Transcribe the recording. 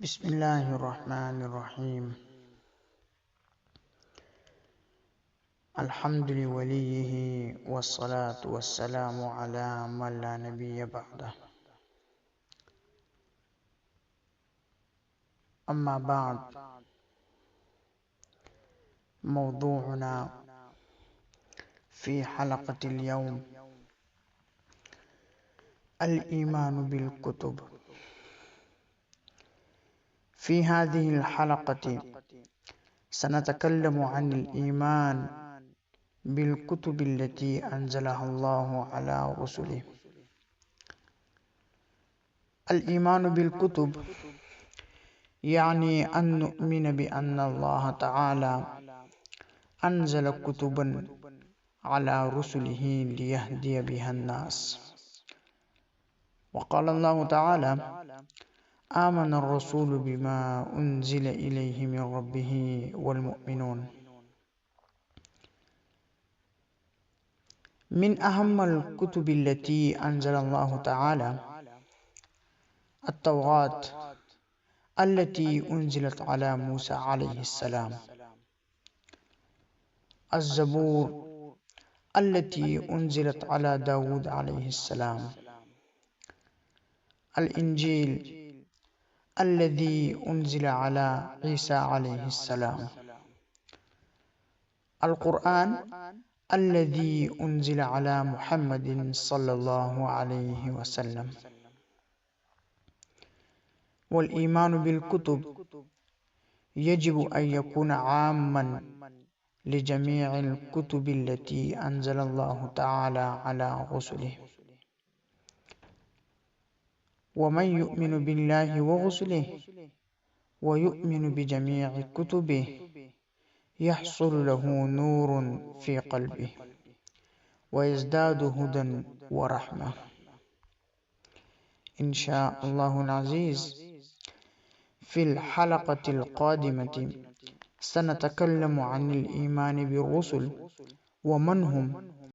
बिस्मिल्लाहिर्रहमानिर्रहीम। अल्हम्दु लिवलिय्यिहि वस्सलातु वस्सलामु अला मन ला नबिय्य बअदह। अम्मा बाद, मौदूअना फ़ी हलक़तिल यौम अल ईमानु बिल कुतुब। फ़ी हाज़िहिल हलक़ति सनतकल्लमु अनिल ईमान बिल कुतुबिल्लती अंज़लहल्लाहु अला रुसुलिही। अल ईमानु बिल कुतुब यानी अन नुअमिन बिअन्नल्लाह तआला अंज़ल कुतुबन अला रुसुलिही लियहदिय बिहन्नास। वक़ाल अल्लाहु तआला आमन अर्रसूलु बिमा उन्ज़िल इलैहि मिन रब्बिही वल मुअमिनून। मिन अहम्मिल कुतुबिल्लती अंज़लल्लाहु तआला अत-तौरात अल्लती उन्ज़िलत अला मूसा अलैहिस्सलाम, अज़्ज़बूर अल्लती उन्ज़िलत अला दाऊद अलैहिस्सलाम, अल-इंजील अल्लज़ी उन्ज़िल अला ईसा अलैहिस्सलाम, अल-क़ुरआन अल्लज़ी उन्ज़िल अला मुहम्मदिन सल्लल्लाहु अलैहि वसल्लम। वल ईमानु बिल कुतुब यजिबु अन यकूना आम्मन लिजमीइल कुतुबिल्लती अंज़लल्लाहु तआला अला रुसुलिही। वमन युअमिनु बिल्लाहि व रुसुलिही व युअमिनु बिजमीइ कुतुबिही यहसुलु लहु नूरुन फ़ी क़ल्बिही व यज़दादु हुदन व रहमा। इंशाअल्लाहुल अज़ीज़ फ़िल हलक़तिल क़ादिमति सनतकल्लमु अनिल ईमानि बिर्रुसुल व मन हुम